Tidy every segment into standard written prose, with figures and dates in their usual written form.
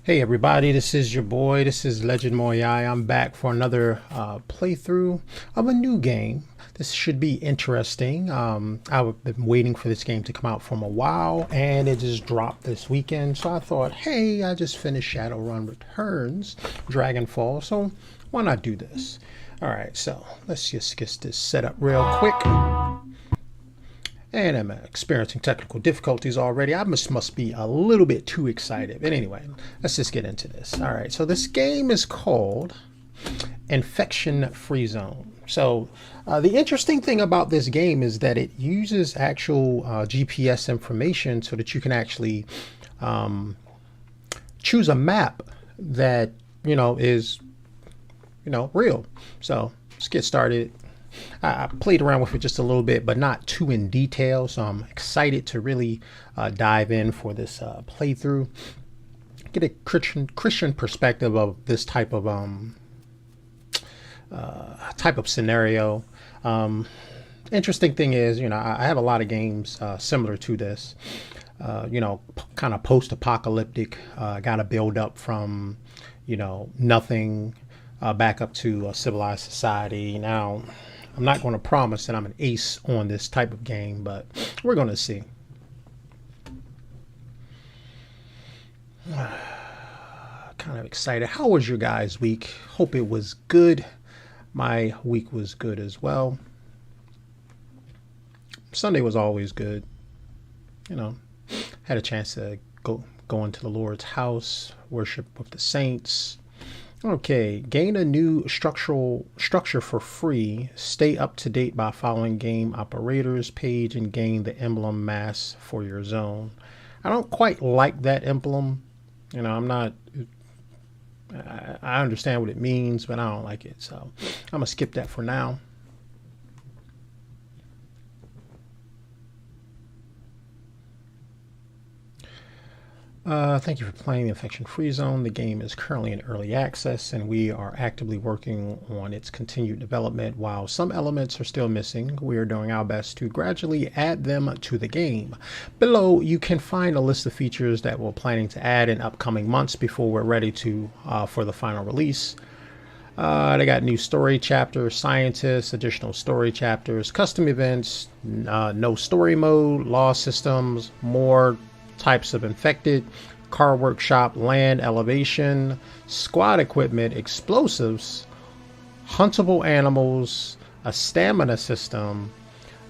Hey everybody, this is your boy, this is Legend Moyai. I'm back for another playthrough of a new game. This should be interesting. I've been waiting for this game to come out for a while and it just dropped this weekend. So I thought, hey, I just finished Shadowrun Returns, Dragonfall, so why not do this? Alright, so let's just get this set up real quick. And I'm experiencing technical difficulties already. I must be a little bit too excited. But anyway, let's just get into this. All right, so this game is called Infection Free Zone. So the interesting thing about this game is that it uses actual GPS information so that you can actually choose a map that, is, real. So let's get started. I played around with it just a little bit, but not too in detail. So I'm excited to really dive in for this playthrough. Get a Christian perspective of this type of scenario. Interesting thing is, I have a lot of games similar to this. Kind of post-apocalyptic. Got to build up from, nothing back up to a civilized society. Now, I'm not going to promise that I'm an ace on this type of game, but we're going to see. Kind of excited. How was your guys' week? Hope it was good. My week was good as well. Sunday was always good. Had a chance to go into the Lord's house, worship with the saints. Okay, gain a new structure for free. Stay up to date by following game operators page and gain the emblem mass for your zone. I don't quite like that emblem. I'm not. I understand what it means, but I don't like it. So I'm gonna skip that for now. Thank you for playing the Infection Free Zone. The game is currently in early access and we are actively working on its continued development. While some elements are still missing, we are doing our best to gradually add them to the game. Below, you can find a list of features that we're planning to add in upcoming months before we're ready to for the final release. They got new story chapters, scientists, additional story chapters, custom events, no story mode, law systems, more types of infected, car workshop, land elevation, squad equipment, explosives, huntable animals, a stamina system,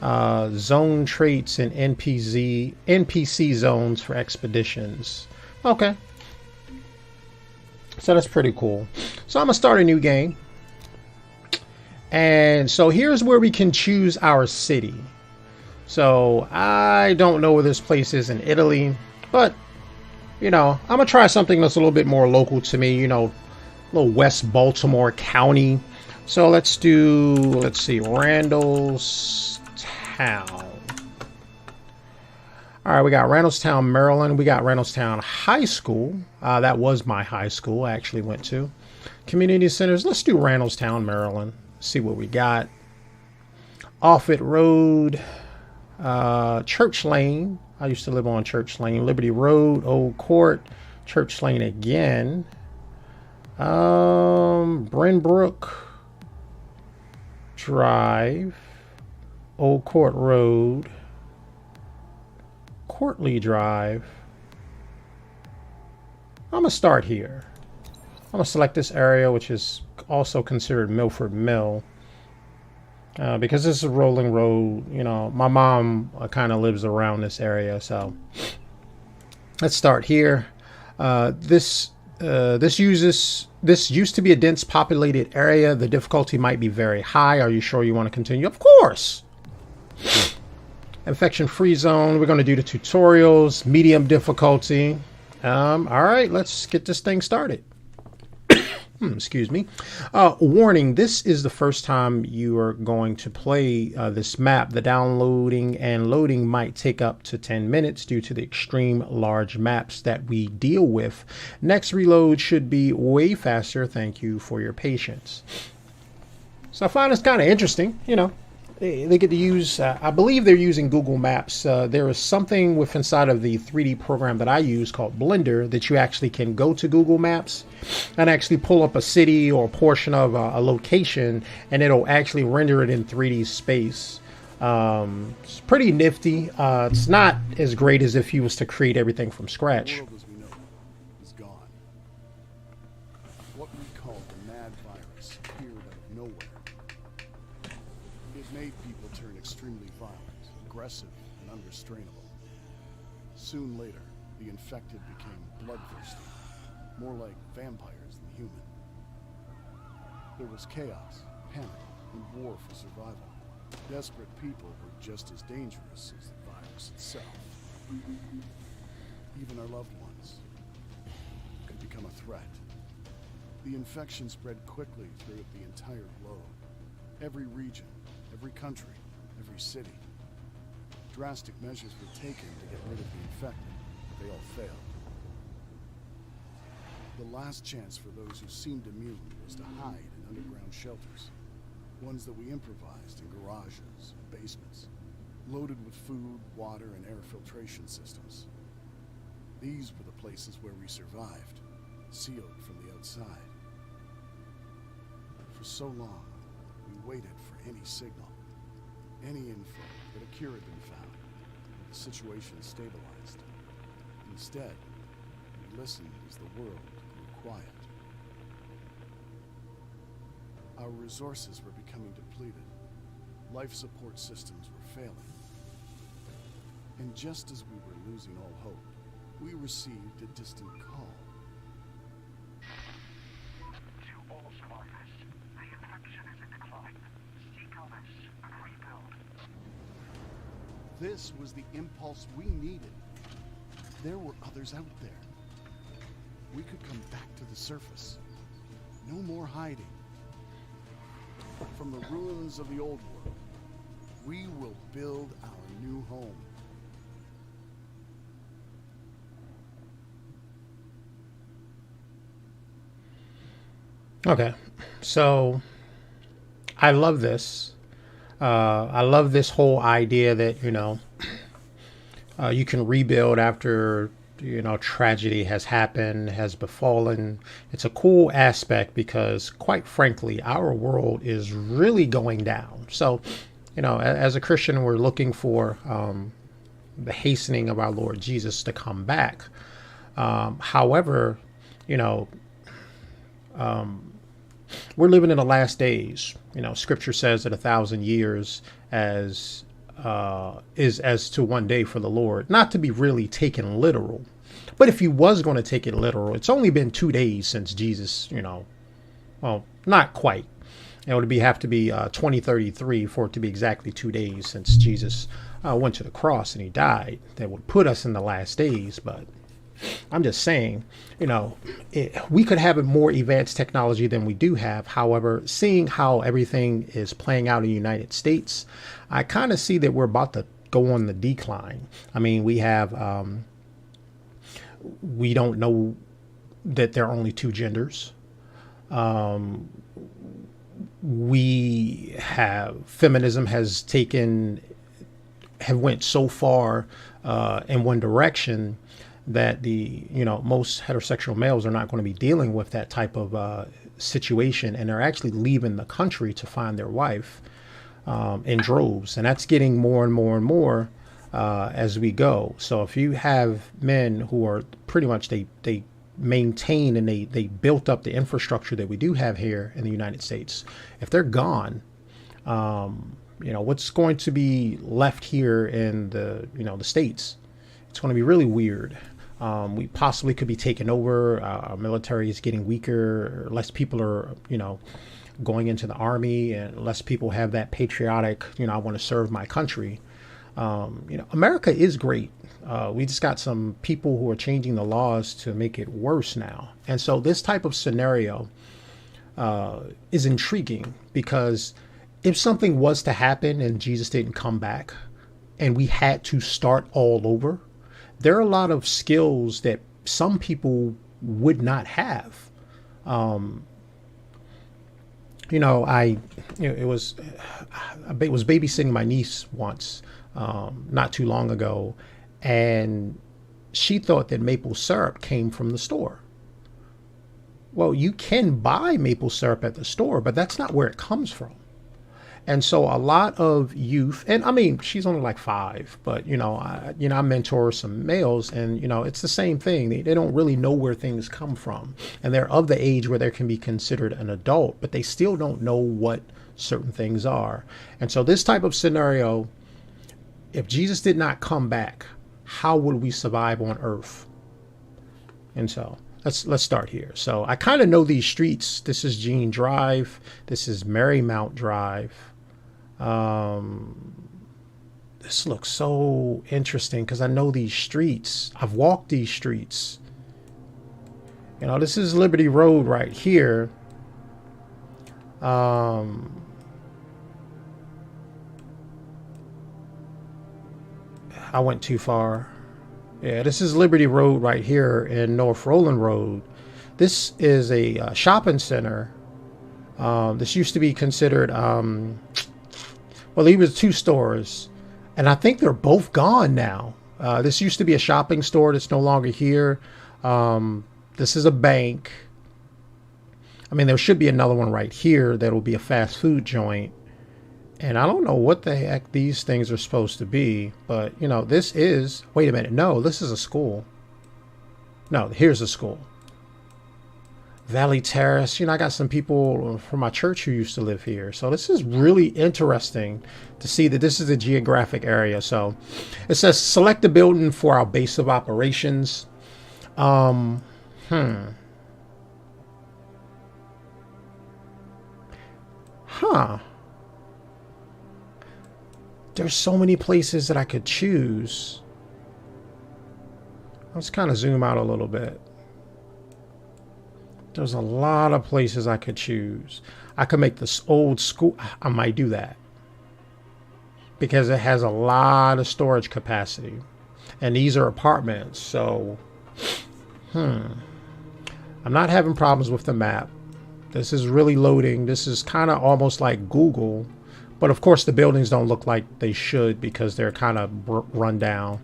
zone traits, and NPC zones for expeditions. Okay, so that's pretty cool. So I'm gonna start a new game, and so here's where we can choose our city. So I don't know where this place is in Italy, but I'm gonna try something that's a little bit more local to me, little West Baltimore County. So let's see, Randallstown. All right, we got Randallstown, Maryland. We got Randallstown High School. That was my high school I actually went to. Community centers. Let's do Randallstown, Maryland. See what we got. Offit Road. Church Lane. I used to live on Church Lane. Liberty Road, Old Court, Church Lane again. Brynbrook Drive, Old Court Road, Courtly Drive. I'm gonna start here. I'm gonna select this area, which is also considered Milford Mill. Because this is a rolling road, my mom kind of lives around this area, so let's start here. This used to be a dense populated area. The difficulty might be very high. Are you sure you want to continue? Of course. Infection Free Zone. We're going to do the tutorials. Medium difficulty. All right, let's get this thing started. Excuse me. Warning, this is the first time you are going to play this map. The downloading and loading might take up to 10 minutes due to the extreme large maps that we deal with. Next reload should be way faster. Thank you for your patience. So I find this kind of interesting, they get to use, I believe they're using Google Maps. There is something with inside of the 3D program that I use called Blender that you actually can go to Google Maps and actually pull up a city or a portion of a location, and it'll actually render it in 3D space. It's pretty nifty. It's not as great as if you was to create everything from scratch. The world as we know it is gone. What we called the mad virus appeared out of nowhere. It made people turn extremely violent, aggressive, and unrestrainable. Soon later, the infected became bloodthirsty, more like vampires than human. There was chaos, panic, and war for survival. Desperate people were just as dangerous as the virus itself. Even our loved ones could become a threat. The infection spread quickly throughout the entire globe. Every region, every country, every city. Drastic measures were taken to get rid of the infected, but they all failed. The last chance for those who seemed immune was to hide in underground shelters. Ones that we improvised in garages and basements, loaded with food, water, and air filtration systems. These were the places where we survived, sealed from the outside. For so long, we waited for any signal, any info that a cure had been found, or the situation stabilized. Instead, we listened as the world grew quiet. Our resources were becoming depleted. Life support systems were failing. And just as we were losing all hope, we received a distant call. To all survivors, the infection is in decline. Seek illness and rebuild. This was the impulse we needed. There were others out there. We could come back to the surface. No more hiding. From the ruins of the old world, we will build our new home. Okay, so I love this. I love this whole idea that, you can rebuild after, tragedy has happened, has befallen. It's a cool aspect because, quite frankly, our world is really going down. So, as a Christian, we're looking for the hastening of our Lord Jesus to come back. However, we're living in the last days. Scripture says that 1,000 years is as to one day for the Lord. Not to be really taken literal, but if you was going to take it literal, it's only been 2 days since Jesus. Well, not quite. It would have to be 2033 for it to be exactly 2 days since Jesus went to the cross and he died. That would put us in the last days, but I'm just saying, we could have a more advanced technology than we do have. However, seeing how everything is playing out in the United States, I kind of see that we're about to go on the decline. I mean, we don't know that there are only two genders. Feminism have went so far in one direction that most heterosexual males are not going to be dealing with that type of situation, and they're actually leaving the country to find their wife in droves, and that's getting more and more and more as we go. So if you have men who are pretty much they maintain and they built up the infrastructure that we do have here in the United States, if they're gone, what's going to be left here in the States? It's going to be really weird. We possibly could be taken over. Our military is getting weaker. Less people are, going into the army, and less people have that patriotic, I want to serve my country. America is great. We just got some people who are changing the laws to make it worse now. And so this type of scenario is intriguing, because if something was to happen and Jesus didn't come back and we had to start all over, there are a lot of skills that some people would not have. You know, it was, I was babysitting my niece once, not too long ago, and she thought that maple syrup came from the store. Well, you can buy maple syrup at the store, but that's not where it comes from. And so a lot of youth, and I mean, she's only like 5, but I mentor some males, and it's the same thing. They don't really know where things come from, and they're of the age where they can be considered an adult, but they still don't know what certain things are. And so this type of scenario, if Jesus did not come back, how would we survive on Earth? And so let's start here. So I kind of know these streets. This is Jean Drive. This is Marymount Drive. This looks so interesting because I know these streets. I've walked these streets. This is Liberty Road right here. I went too far. Yeah, this is Liberty Road right here in North Roland Road. This is a shopping center. This used to be considered, well, these were 2 stores, and I think they're both gone now. This used to be a shopping store that's no longer here. This is a bank. I mean, there should be another one right here that will be a fast food joint. And I don't know what the heck these things are supposed to be, but this is, wait a minute, no, this is a school. No, here's a school. Valley Terrace. I got some people from my church who used to live here. So this is really interesting to see that this is a geographic area. So it says select a building for our base of operations. Huh. There's so many places that I could choose. Let's kind of zoom out a little bit. There's a lot of places I could choose. I could make this old school. I might do that because it has a lot of storage capacity, and these are apartments. So, I'm not having problems with the map. This is really loading. This is kind of almost like Google, but of course the buildings don't look like they should because they're kind of run down.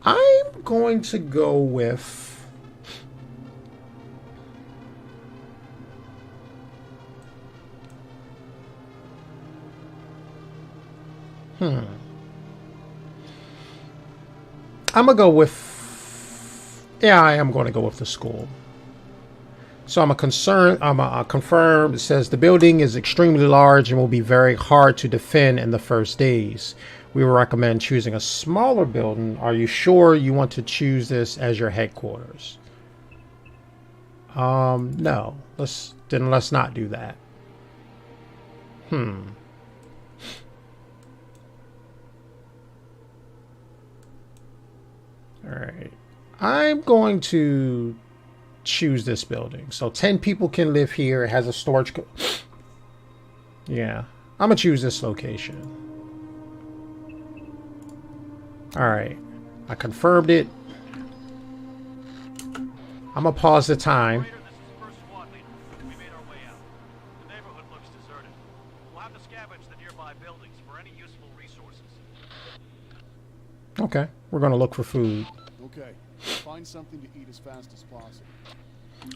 I'm going to go with I'm gonna go with, yeah, I am going to go with the school. So I'm a confirm. It says the building is extremely large and will be very hard to defend in the first days. We would recommend choosing a smaller building. Are you sure you want to choose this as your headquarters? No. Let's not do that. All right. I'm going to choose this building. So 10 people can live here. It has a storage. Yeah. I'm going to choose this location. All right. I confirmed it. I'm going to pause the time. Okay. We're going to look for food. Okay. Find something to eat as fast as possible.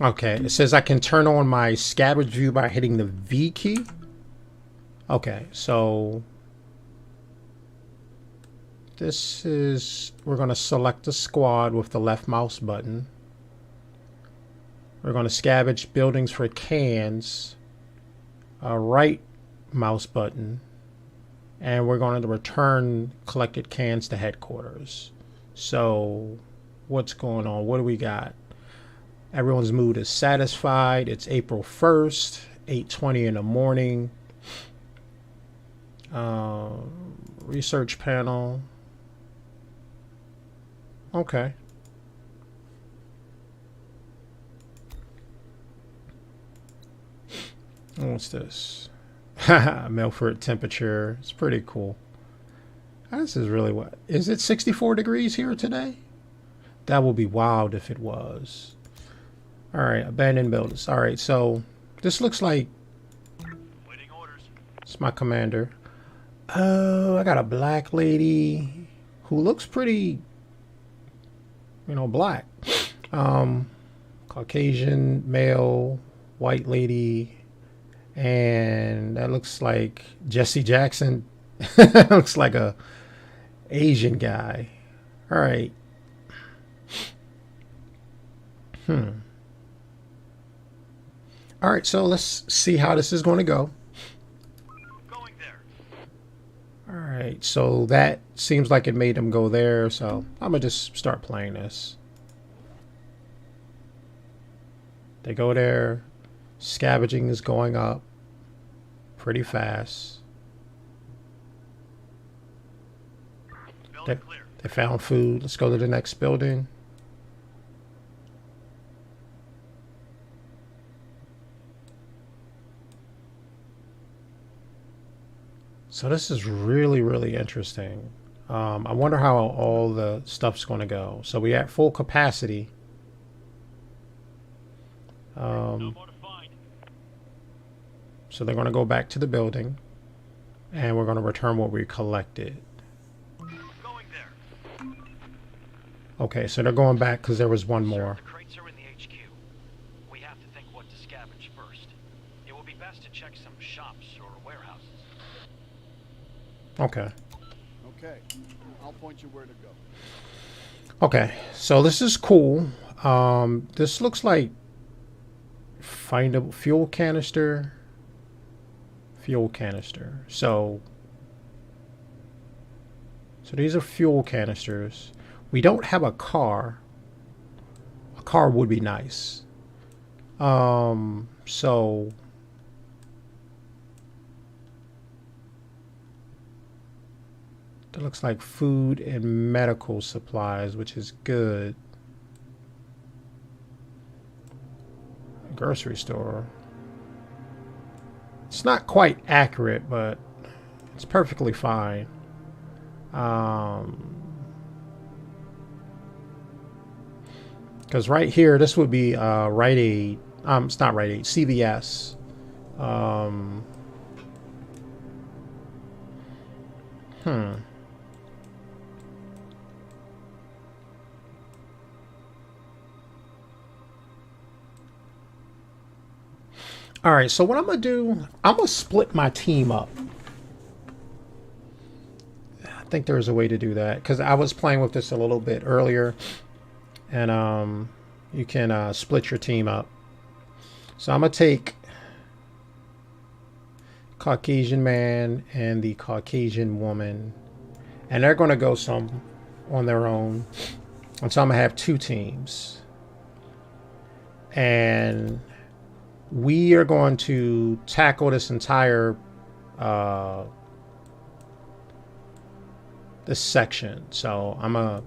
Okay. It says I can turn on my scavenge view by hitting the V key. Okay. So this is, we're going to select a squad with the left mouse button. We're going to scavenge buildings for cans. Right mouse button. And we're going to return collected cans to headquarters. So what's going on? What do we got? Everyone's mood is satisfied. It's April 1st, 8:20 in the morning. Research panel. Okay. What's this? Milford temperature. It's pretty cool. This is really what? Is it 64 degrees here today? That will be wild if it was. All right, abandoned buildings. All right, so this looks like. It's my commander. Oh, I got a black lady who looks pretty, black. Um, Caucasian male, white lady, and that looks like Jesse Jackson. Looks like a Asian guy. All right. All right, so let's see how this is going to go. Going there. All right, so that seems like it made them go there, so I'm going to just start playing this. They go there. Scavenging is going up pretty fast. Building clear. They found food. Let's go to the next building. So this is really, really interesting. I wonder how all the stuff's going to go. So we're at full capacity. No more to find. So they're going to go back to the building, and we're going to return what we collected. Going there. Okay, so they're going back because there was one more. The crates are in the HQ. We have to think what to scavenge first. It will be best to check some shops or warehouses. Okay. Okay, I'll point you where to go. Okay, so this is cool. This looks like findable fuel canister. Fuel canister. So these are fuel canisters. We don't have a car. A car would be nice. So that looks like food and medical supplies, which is good. Grocery store. It's not quite accurate, but it's perfectly fine. Because right here, this would be Rite Aid. It's not Rite Aid. CVS. All right, so what I'm going to do, I'm going to split my team up. I think there's a way to do that because I was playing with this a little bit earlier, and you can split your team up. So I'm going to take Caucasian man and the Caucasian woman, and they're going to go some on their own. And so I'm going to have two teams. And we are going to tackle this entire this section. So I'm gonna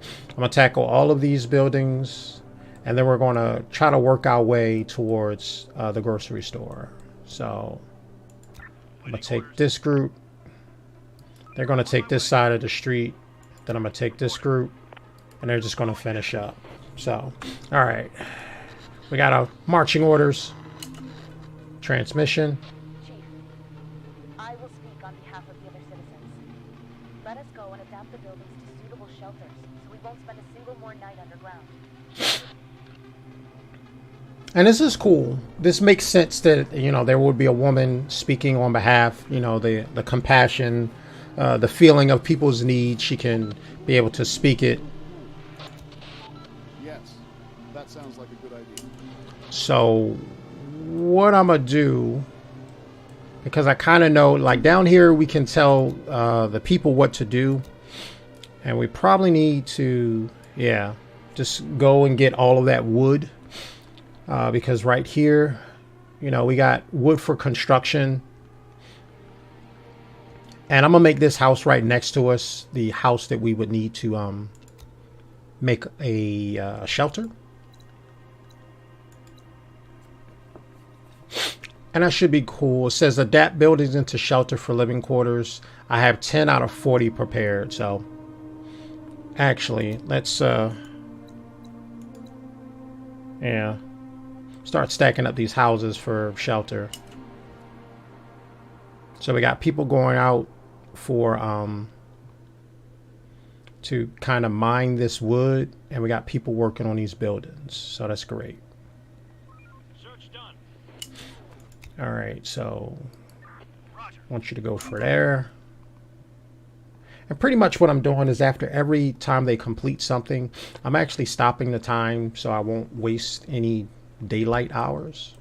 tackle all of these buildings, and then we're going to try to work our way towards the grocery store. So I'm gonna take this group. They're gonna take this side of the street. Then I'm gonna take this group, and they're just gonna finish up. So, all right, we got our marching orders. Transmission. Chief, I will speak on behalf of the other citizens. Let us go and adapt the buildings to suitable shelters, so we won't spend a single more night underground. And this is cool. This makes sense that, there would be a woman speaking on behalf, the compassion, the feeling of people's needs. She can be able to speak it. Yes, that sounds like a good idea. So what I'm gonna do, because I kind of know, like down here we can tell the people what to do, and we probably need to just go and get all of that wood, because right here we got wood for construction, and I'm gonna make this house right next to us the house that we would need to make a shelter. And that should be cool. It says adapt buildings into shelter for living quarters. I have 10 out of 40 prepared. So actually, let's start stacking up these houses for shelter. So we got people going out for to kind of mine this wood, and we got people working on these buildings. So that's great. Search done. All right, so Roger. I want you to go for there. And pretty much what I'm doing is after every time they complete something, I'm actually stopping the time so I won't waste any daylight hours.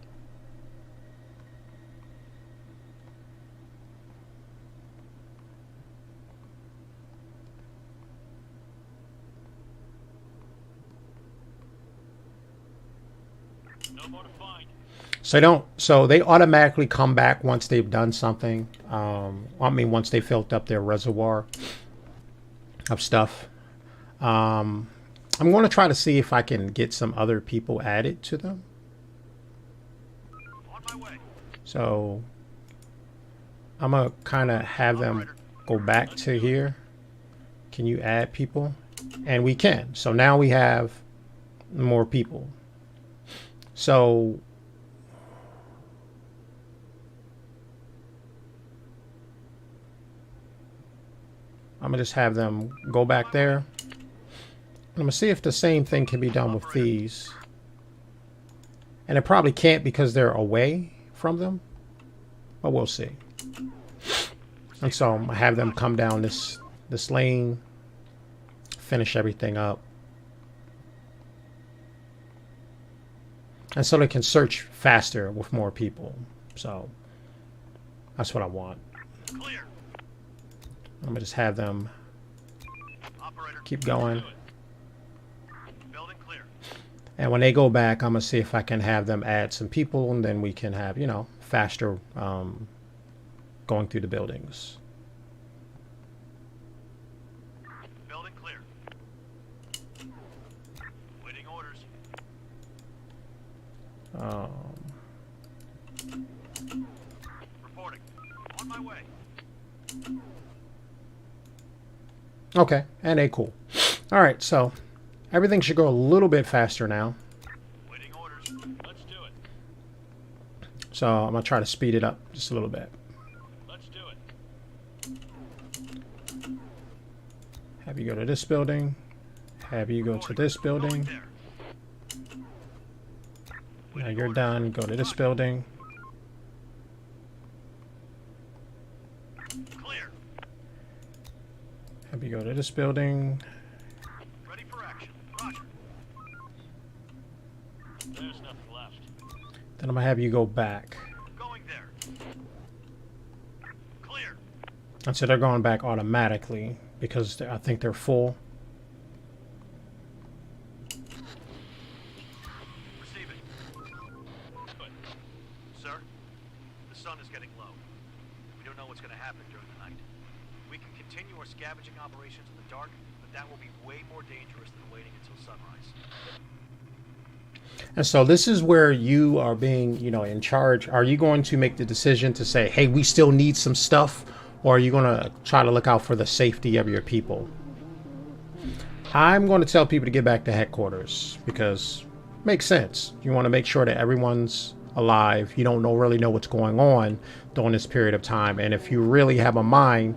No more to find. So they automatically come back once they've done something. I mean, once they filled up their reservoir of stuff. I'm going to try to see if I can get some other people added to them. On my way. So I'm going to kind of have them go back to here. Can you add people? And we can. So now we have more people. So I'm going to just have them go back there. I'm going to see if the same thing can be done with these. And it probably can't because they're away from them. But we'll see. And so I'm going to have them come down this lane. Finish everything up. And so they can search faster with more people. So that's what I want. Clear. I'm going to just have them Operator. keep going. Building clear. And when they go back, I'm going to see if I can have them add some people, and then we can have, you know, faster going through the buildings. Building clear. Waiting orders. Reporting. On my way. Okay, and they cool. All right, so everything should go a little bit faster now. Waiting orders. Let's do it. So I'm going to try to speed it up just a little bit. Let's do it. Have you go to this building. Have you go to this Going building. there. Now you're done. Go to this building. Clear. Have you go to this building. Ready for action. Roger. There's nothing left. Then I'm going to have you go back. Going there. Clear. And so they're going back automatically because I think they're full. Receiving. Good. Sir, the sun is getting low. We don't know what's going to happen during the night. We can continue our scavenging operations in the dark, but that will be way more dangerous than waiting until sunrise. And so this is where you are being, you know, in charge. Are you going to make the decision to say, hey, we still need some stuff? Or are you going to try to look out for the safety of your people? I'm going to tell people to get back to headquarters because it makes sense. You want to make sure that everyone's alive. You don't really know what's going on during this period of time. And if you really have a mind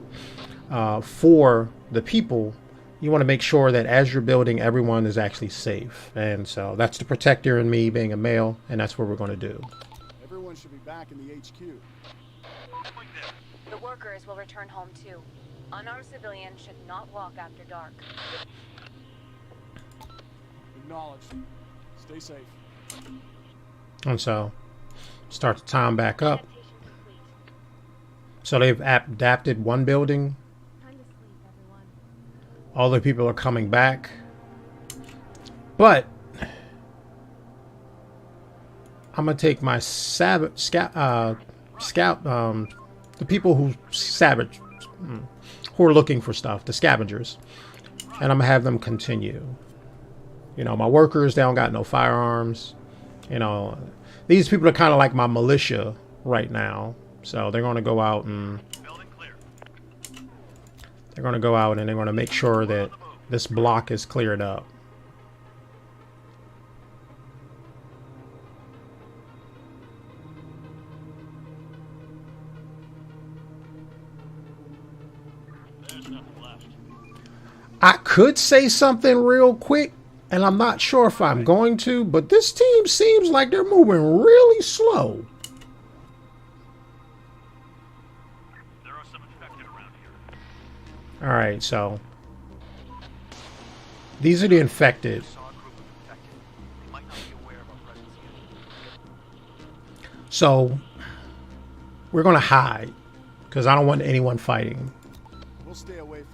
for the people, you want to make sure that as you're building, everyone is actually safe. And so that's the protector in me being a male, and that's what we're going to do. Everyone should be back in the HQ. Going there. The workers will return home too. Unarmed civilians should not walk after dark. Acknowledged. Stay safe. And so start the time back up. Adaptation complete. So they've adapted one building. Time to sleep, everyone. All the people are coming back. But I'm going to take my the people who who are looking for stuff, the scavengers, and I'm going to have them continue. You know, my workers, they don't got no firearms. You know, these people are kind of like my militia right now. So they're going to go out and Building clear. they're going to go out and they're going to make sure that this block is cleared up. I could say something real quick, and I'm not sure if I'm going to, but this team seems like they're moving really slow. There are some infected around here. All right, so these are the infected. I saw a group of infected. They might not be aware of our presence yet. So we're going to hide because I don't want anyone fighting. We'll stay away from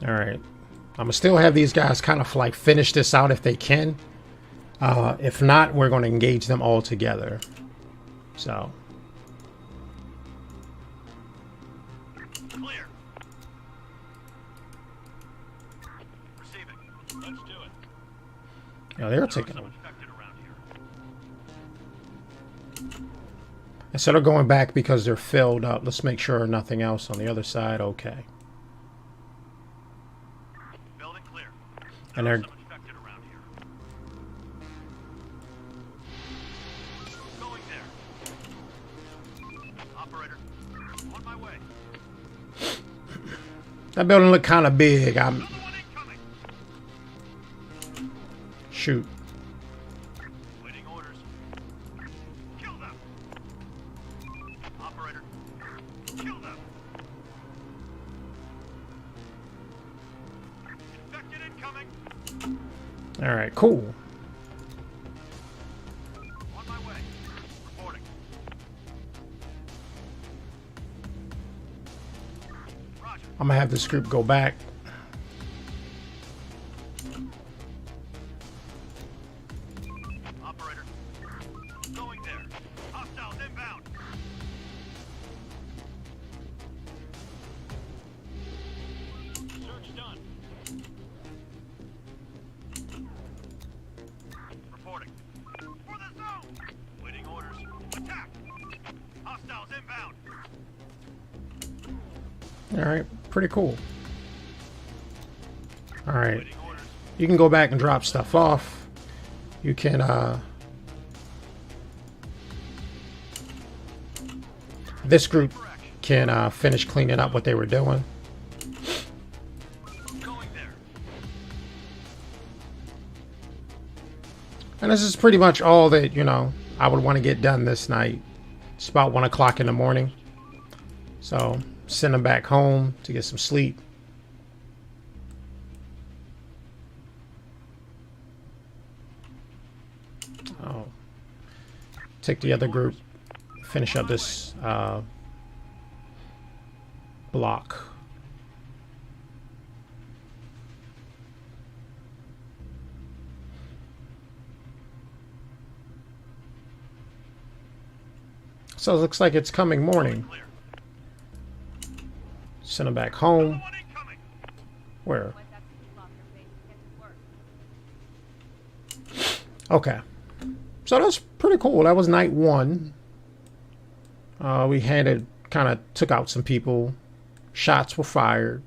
them. All right. I'm going to still have these guys kind of like finish this out if they can. If not, we're going to engage them all together. So. Clear. Receiving. Let's do it. Yeah, they're There are taking some them. infected around here. Instead of going back because they're filled up, let's make sure nothing else on the other side. Okay. Building clear. And There are they're some infected around here. Going there. Operator, on my way. that building look kind of big. I'm Another one incoming. shoot. Waiting orders. Kill them. Operator, kill them. Infected incoming. All right, cool. On my way. Reporting. Roger. I'm gonna have this group go back. Operator. Going there. Hostiles inbound. Search done. Reporting. For the zone. Waiting orders. Attack. Hostiles inbound. All right, pretty cool. All right, Waiting orders. you can go back and drop stuff off. You can this group can finish cleaning up what they were doing. Going there. And this is pretty much all that, you know, I would want to get done this night. It's about 1 o'clock in the morning. So send them back home to get some sleep. Oh, take the other group, finish up this block. So it looks like it's coming morning. Clear. Send them back home. One incoming. Where? Okay. So that's pretty cool. That was night 1. We kind of took out some people. Shots were fired.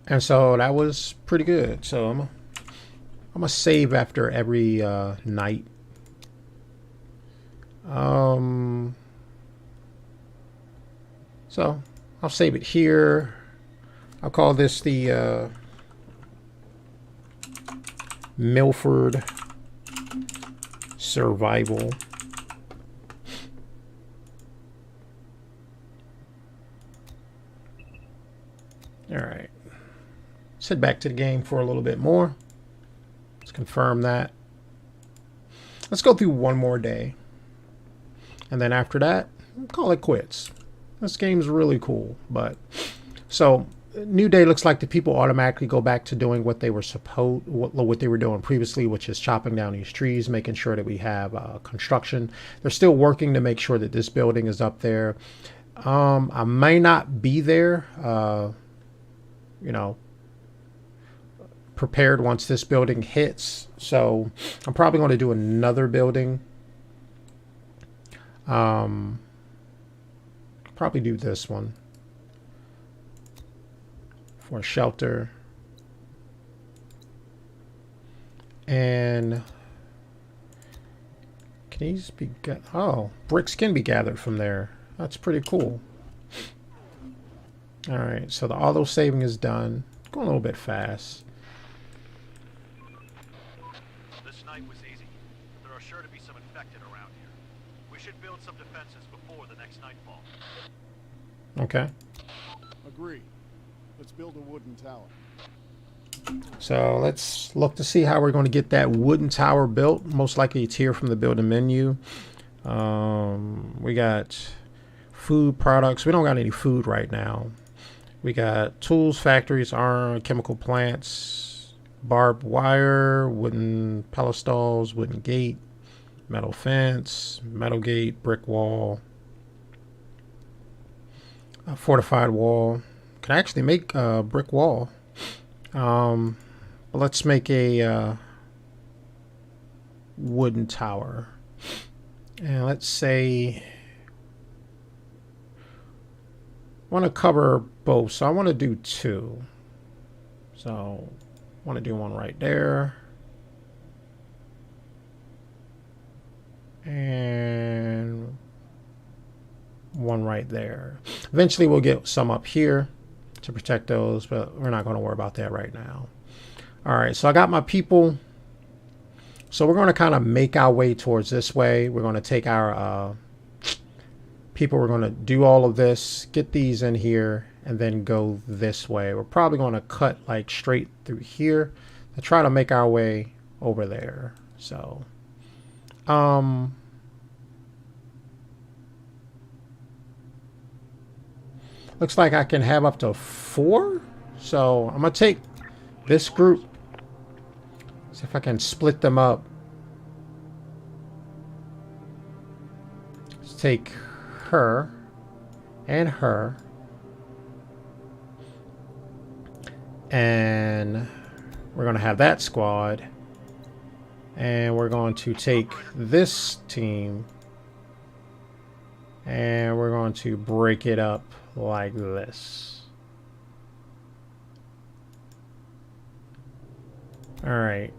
And so that was pretty good. So I'm gonna save after every night. So I'll save it here. I'll call this the Milford Survival. All right. Let's head back to the game for a little bit more. Let's confirm that. Let's go through one more day. And then after that, call it quits. This game's really cool. But so new day looks like the people automatically go back to doing what they were what they were doing previously, which is chopping down these trees, making sure that we have construction. They're still working to make sure that this building is up there. I may not be there, you know, prepared once this building hits. So I'm probably going to do another building. Probably do this one for a shelter. And can these be oh, bricks can be gathered from there. That's pretty cool. All right, so the auto saving is done. Going a little bit fast. This night was easy. There are sure to be some infected around here. We should build some defenses before the next nightfall. Okay. Agree. Let's build a wooden tower. So let's look to see how we're going to get that wooden tower built. Most likely it's here from the building menu. We got food products. We don't got any food right now. We got tools, factories, iron, chemical plants, barbed wire, wooden pedestals, wooden gate, metal fence, metal gate, brick wall, a fortified wall. Can actually make a brick wall. Let's make a wooden tower. And let's say I want to cover both, so I want to do 2. So I want to do one right there. And one right there. Eventually we'll get some up here to protect those, but we're not going to worry about that right now. All right, so I got my people. So we're going to kind of make our way towards this way. We're going to take our people. We're going to do all of this, get these in here, and then go this way. We're probably going to cut like straight through here to try to make our way over there. So, looks like I can have up to 4. So I'm going to take this group. See if I can split them up. Let's take her and her. And we're going to have that squad. And we're going to take this team. And we're going to break it up like this. All right.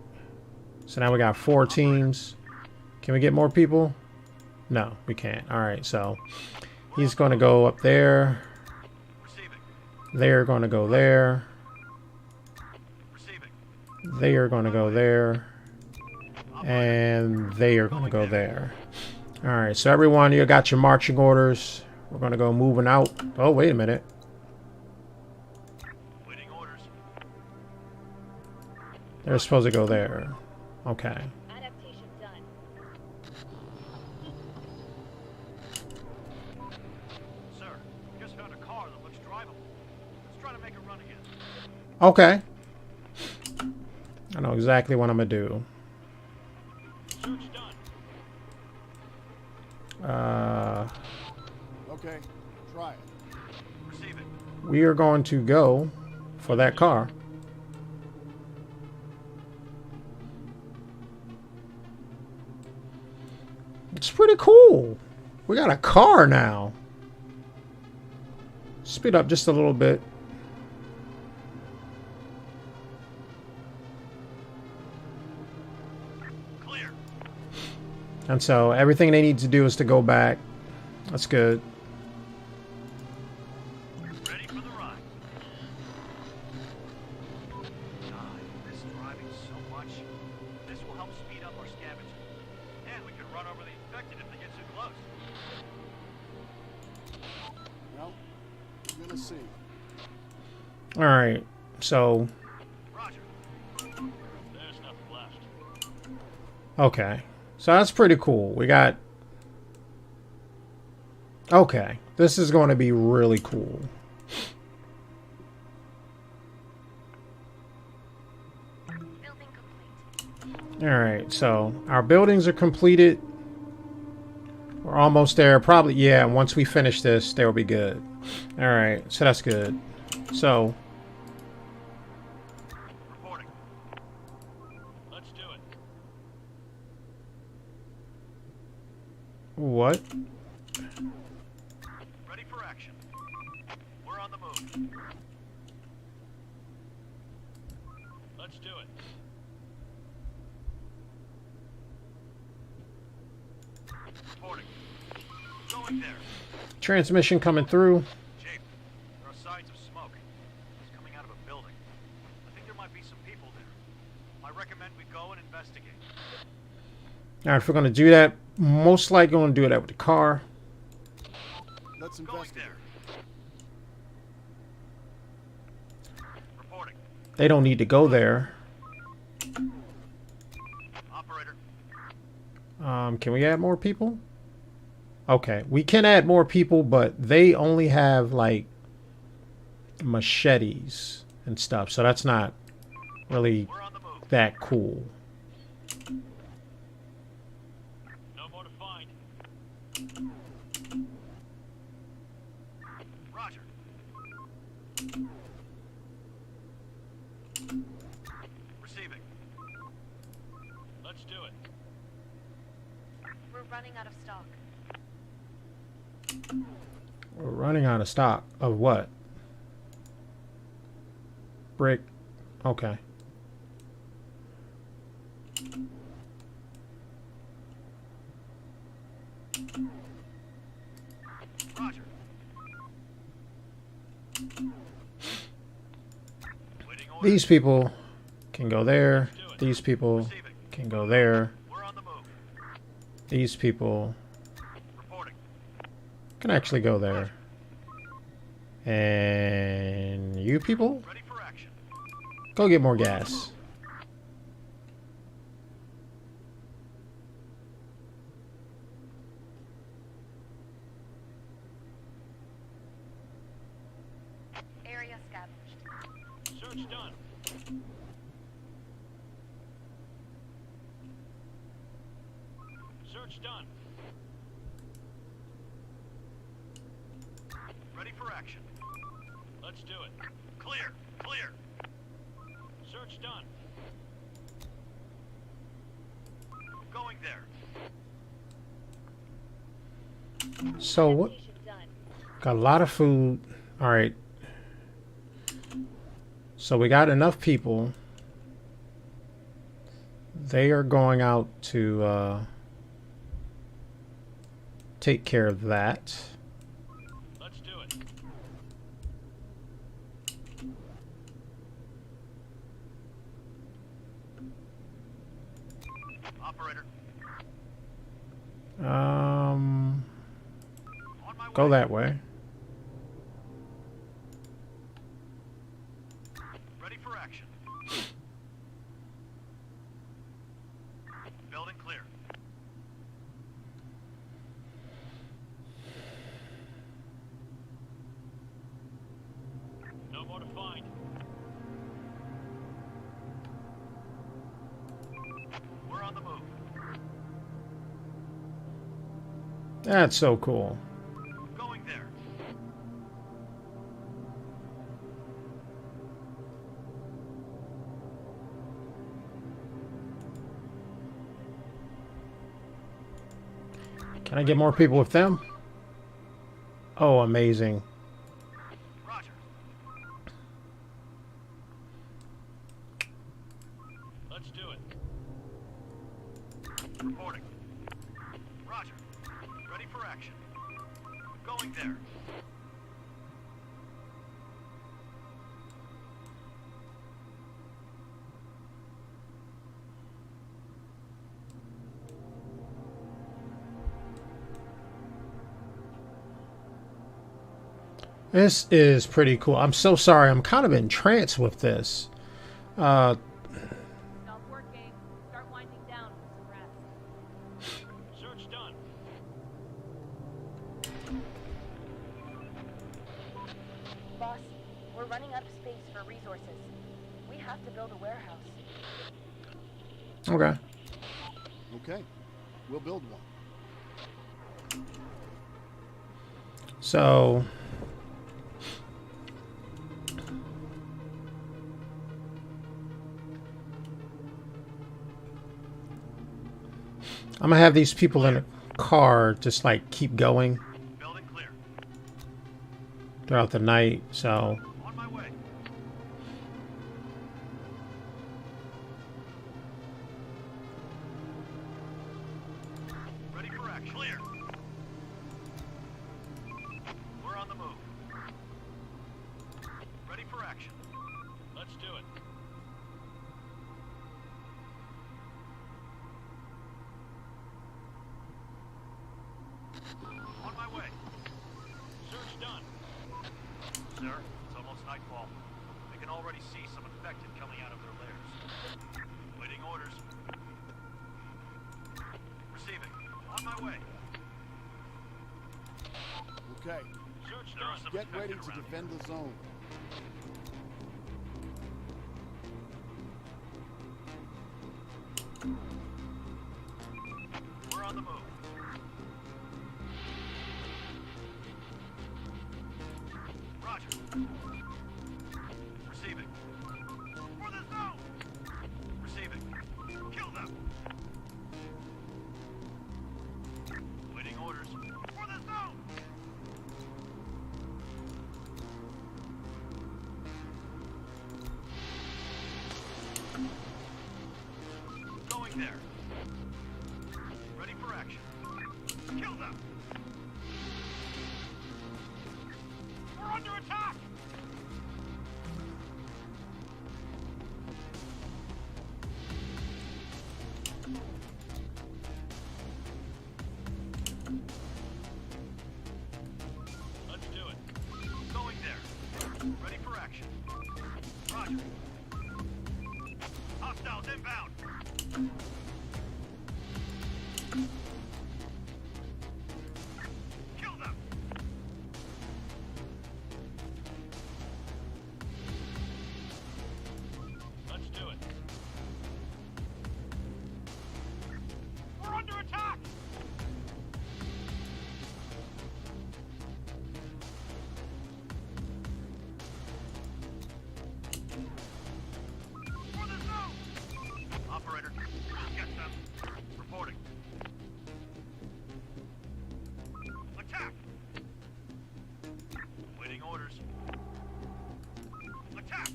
So now we got 4 teams. Can we get more people? No, we can't. All right, so he's going to go up there. They're going to go there. They are going to go there. And they are going to go there. All right, so everyone, you got your marching orders. We're going to go moving out. Oh, wait a minute. They're supposed to go there. Okay. Adaptation done. Sir, we just found a car that looks drivable. Let's try to make it run again. Okay. I know exactly what I'm going to do. Search done. Okay, try it. Receiving. We are going to go for that car. It's pretty cool. We got a car now. Speed up just a little bit. Clear. And so everything they need to do is to go back. That's good. Ready for the ride. God, this driving so much. This will help speed up our scavenging. And we can run over the infected if they get too close. Well, we're gonna see. All right. So, Roger. There's nothing left. okay. So that's pretty cool. We got... Okay. This is going to be really cool. Building complete. All right. So our buildings are completed. We're almost there. Probably, yeah. Once we finish this, they'll be good. All right. So that's good. So... Reporting. Let's do it. What? Ready for action. We're on the move. Let's do it. Going there. Transmission coming through. Chief, there are signs of recommend we go and investigate. All right, if we're gonna do that, most likely gonna do that with the car. Let's Going investigate. there. Reporting. They don't need to go there. Operator. Can we add more people? Okay, we can add more people, but they only have like machetes and stuff, so that's not really We're on the move. that cool. No more to find. Roger. Receiving. Let's do it. We're running out of stock. We're running out of stock of what? Brick. Okay. Roger. Waiting order. These people can go there. Let's do it. These people Receiving. can go there. We're on the move. These people Reporting. can actually go there. And you people, Ready for action. go get more gas. Area scavenged. Search done. Search done. Ready for action. Let's do it. Clear. Clear. Search done. Going there. So what? Got a lot of food. All right. So we got enough people. They are going out to take care of that. Let's do it. Operator. Um, On my go way. that way. Ready for action. Building clear. No more to find. We're on the move. That's so cool. Going there. Can I get more people with them? Oh, amazing. Roger. Let's do it. Reporting. Roger. Ready for action. Going there. This is pretty cool. I'm so sorry. I'm kind of entranced with this. Stop working. Start winding down for some rest. Search done. Boss, we're running out of space for resources. We have to build a warehouse. Okay. Okay, we'll build one. So I'm gonna have these people in a car just like keep going Building clear. throughout the night. So On my way. Ready for action. Clear. We're on the move. Ready for action. Let's do it. done. Sir, it's almost nightfall. They can already see some infected coming out of their lairs. Waiting orders. Receiving. On my way. Okay, Search done. get ready to defend the zone. We're on the move. Roger. Receiving. For the zone! Receiving. Kill them! Waiting orders. For the zone! Going there. Ready for action. Kill them! We're under attack! Let's do it. Going there. Ready for action. Roger. Hostiles inbound. Kill them. Let's do it. We're under attack. For the zone! Operator, get them. Reporting. Attack! Waiting orders. Attack!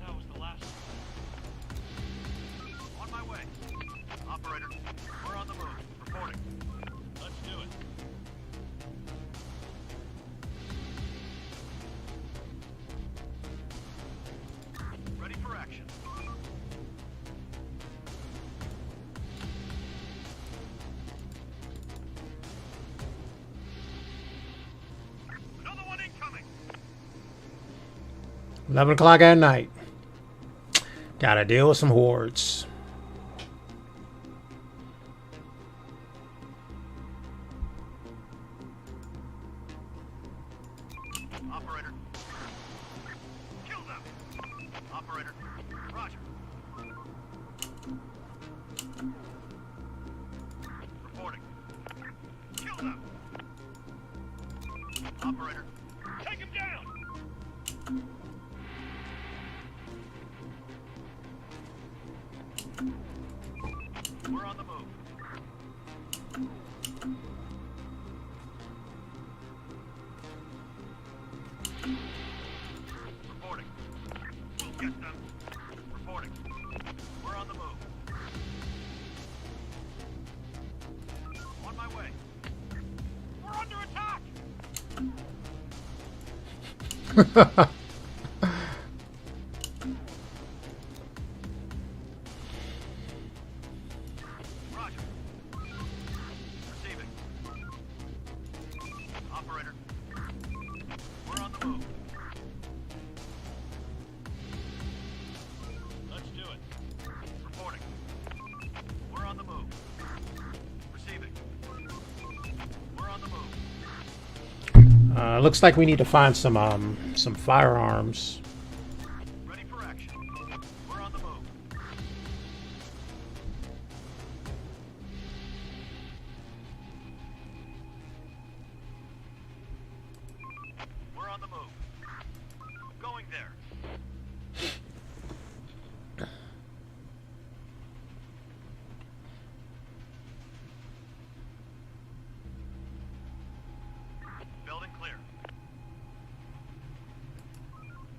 That was the last. On my way. Operator, we're on the move. Reporting. Let's do it. Ready for action. Another one incoming. 11 o'clock at night. Gotta deal with some hordes. Operator. Kill them. Operator. Roger. Reporting. Kill them. Operator. Take him down. We're on the move. Reporting. We'll get them. Reporting. We're on the move. On my way. We're under attack! Roger. Receiving. Operator. We're on the move. Let's do it. Reporting. We're on the move. Receiving. We're on the move. Looks like we need to find some firearms. Ready for action. We're on the move. We're on the move. Going there. Building clear.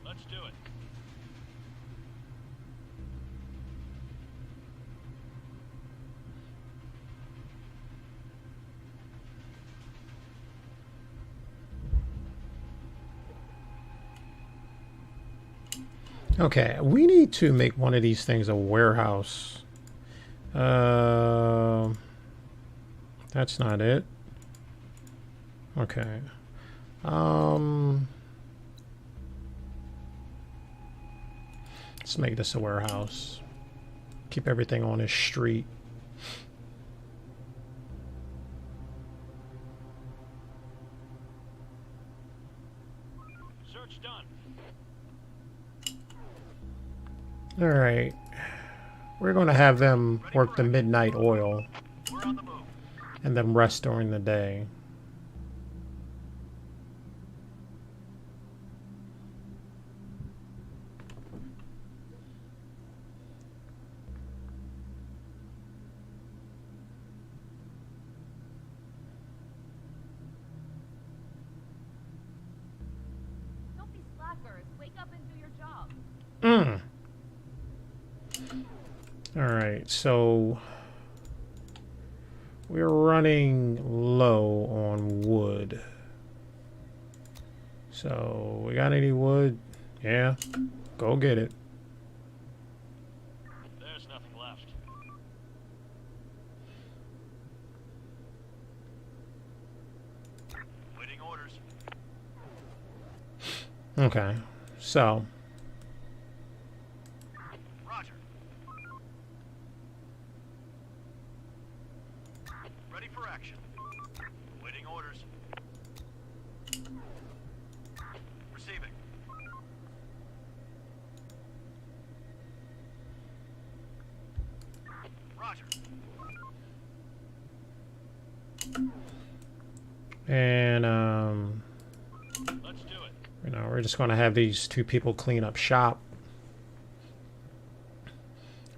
Let's do it. Okay, we need to make one of these things a warehouse. That's not it. Okay. Let's make this a warehouse. Keep everything on this street. Search done. All right. We're going to have them work the midnight oil We're on the move. and then rest during the day. Don't be slackers. Wake up and do your job. All right, so we're running low on wood. So we got any wood? Yeah, go get it. There's nothing left. Waiting orders. Okay, so Roger. Ready for action. Waiting orders. Receiving. Roger. and Let's do it. you know, we're just going to have these two people clean up shop.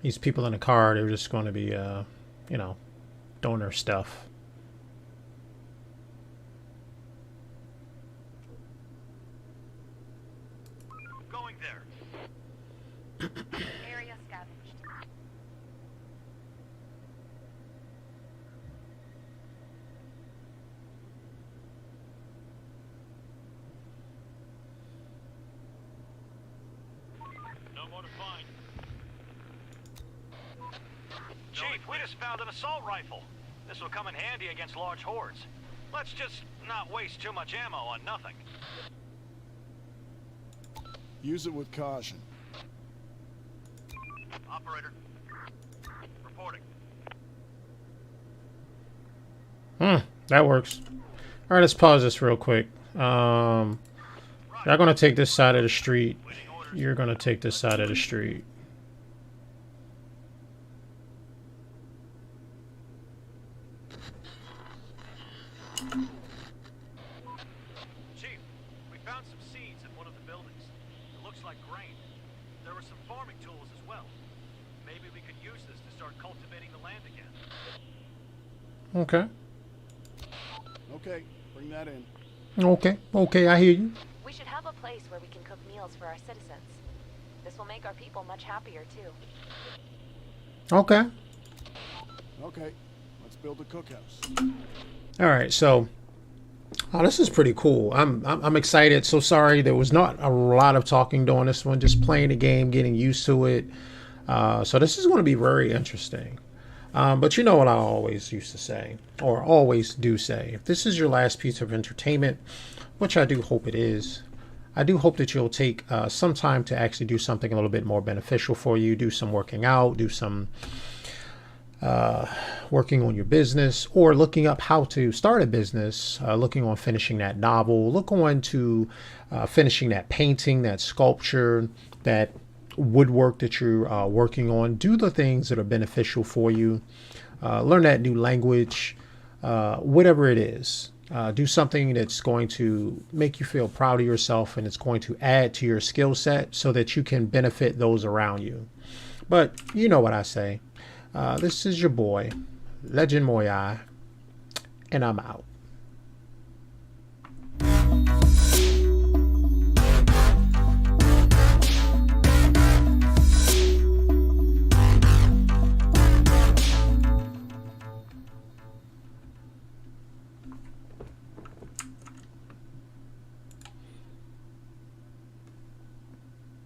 These people in the car, they're just going to be, you know, doing their stuff. Going there. Area scavenged. No more to find. Chief, we just found an assault rifle. This will come in handy against large hordes. Let's just not waste too much ammo on nothing. Use it with caution. Operator. Reporting. That works. All right, let's pause this real quick. Y'all gonna take this side of the street. Waiting orders. You're gonna take this side of the street. Chief, we found some seeds in one of the buildings. It looks like grain. There were some farming tools as well. Maybe we could use this to start cultivating the land again. Okay. Okay, bring that in. Okay. Okay, I hear you. We should have a place where we can cook meals for our citizens. This will make our people much happier, too. Okay. Okay, let's build a cookhouse. All right. So, this is pretty cool. I'm excited. So sorry there was not a lot of talking during this one. Just playing the game, getting used to it. So this is going to be very interesting. But you know what I always used to say, or always do say, if this is your last piece of entertainment, which I do hope it is, I do hope that you'll take some time to actually do something a little bit more beneficial for you. Do some working out, do some working on your business, or looking up how to start a business, looking on finishing that novel, look on to finishing that painting, that sculpture, that woodwork that you're working on. Do the things that are beneficial for you. Learn that new language, whatever it is. Do something that's going to make you feel proud of yourself and it's going to add to your skill set so that you can benefit those around you. But you know what I say. This is your boy, Legend Moyai, and I'm out.